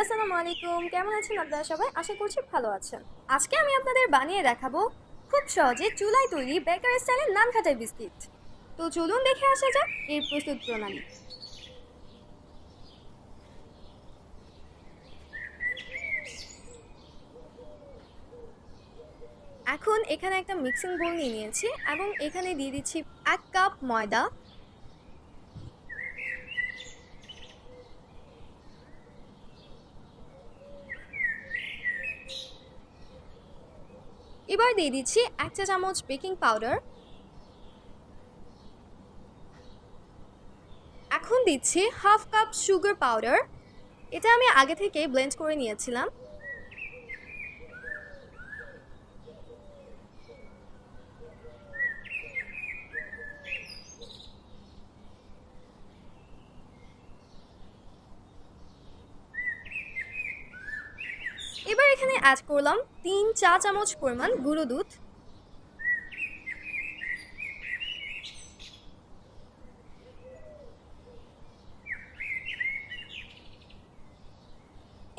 আসসালামু আলাইকুম। কেমন আছেন আপনারা সবাই? আশা করছি ভালো আছেন। আজকে আমি আপনাদের বানিয়ে দেখাবো খুব সহজে চুলায় তৈরি বেকার স্টাইলের নানখাটাই বিস্কিট। তো চলুন দেখে আসা যাক এর প্রস্তুত প্রণালী। এখন এখানে একটা মিক্সিং বোল নিয়ে নিয়েছি এবং এখানে দিয়ে দিচ্ছি 1 কাপ ময়দা, এবার দিয়ে দিচ্ছি 1 চা চামচ বেকিং পাউডার, এখন দিচ্ছি হাফ কাপ সুগার পাউডার। এটা আমি আগে থেকে ব্লেন্ড করে নিয়েছিলাম। এবার এখানে অ্যাড করলাম 3 চা চামচ পরিমাণ গুঁড়ো দুধ।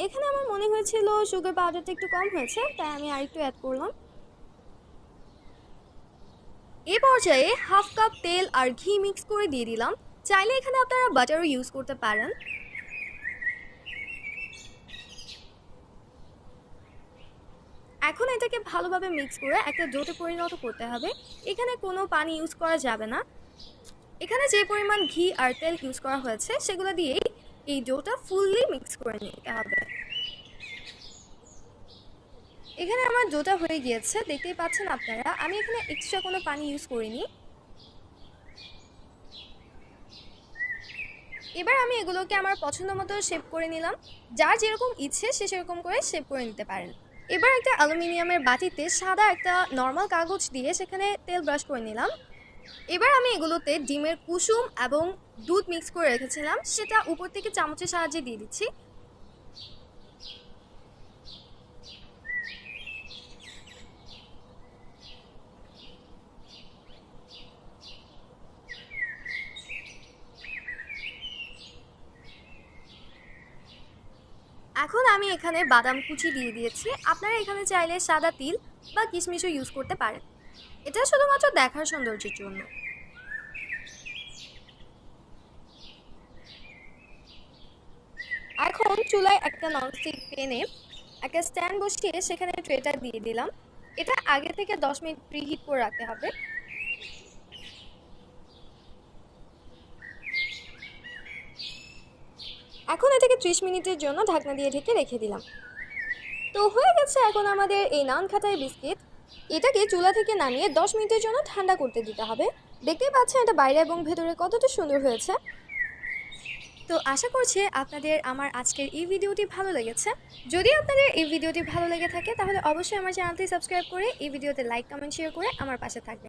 এখানে আমার মনে হয়েছিল সুগার পাউডারটা একটু কম হয়েছে, তাই আমি আরেকটু অ্যাড করলাম। এই পর্যায়ে হাফ কাপ তেল আর ঘি মিক্স করে দিয়ে দিলাম। চাইলে এখানে আপনারা বাটারও ইউজ করতে পারেন। এখন এটাকে ভালোভাবে মিক্স করে একটা ডোতে পরিণত করতে হবে। এখানে কোনো পানি ইউজ করা যাবে না। এখানে যে পরিমাণ ঘি আর তেল ইউজ করা হয়েছে সেগুলো দিয়েই এই ডোটা ফুললি মিক্স করে নিতে হবে। এখানে আমার ডোটা হয়ে গিয়েছে, দেখতেই পাচ্ছেন আপনারা। আমি এখানে এক্সট্রা কোনো পানি ইউজ করিনি। এবার আমি এগুলোকে আমার পছন্দ মতো শেপ করে নিলাম। যার যেরকম ইচ্ছে সে সেরকম করে শেপ করে নিতে পারেন। এবার একটা অ্যালুমিনিয়ামের বাটিতে সাদা একটা নর্মাল কাগজ দিয়ে সেখানে তেল ব্রাশ করে নিলাম। এবার আমি এগুলোতে ডিমের কুসুম এবং দুধ মিক্স করে রেখেছিলাম সেটা উপর থেকে চামচের সাহায্যে দিয়ে দিচ্ছি। এখন আমি এখানে বাদাম কুচি দিয়ে দিয়েছি। আপনারা এখানে চাইলে সাদা তিল বা কিশমিশও ইউজ করতে পারেন। এটা শুধুমাত্র দেখার সৌন্দর্যের জন্য। এখন চুলায় একটা ননস্টিক প্যানে একটা স্ট্যান্ড বসিয়ে সেখানে ট্রেটা দিয়ে দিলাম। এটা আগে থেকে 10 মিনিট প্রিহিট করে রাখতে হবে। এখন এটাকে 30 মিনিটের জন্য ঢাকনা দিয়ে ঢেকে রেখে দিলাম। তো হয়ে গেছে এখন আমাদের এই নানখাটাই বিস্কিট। এটাকে চুলা থেকে নামিয়ে 10 মিনিটের জন্য ঠান্ডা করতে দিতে হবে। দেখতেই পাচ্ছেন এটা বাইরে এবং ভেতরে কতটা সুন্দর হয়েছে। তো আশা করছি আপনাদের আমার আজকের এই ভিডিওটি ভালো লেগেছে। যদি আপনাদের এই ভিডিওটি ভালো লেগে থাকে তাহলে অবশ্যই আমার চ্যানেলটি সাবস্ক্রাইব করে এই ভিডিওতে লাইক কমেন্ট শেয়ার করে আমার পাশে থাকবেন।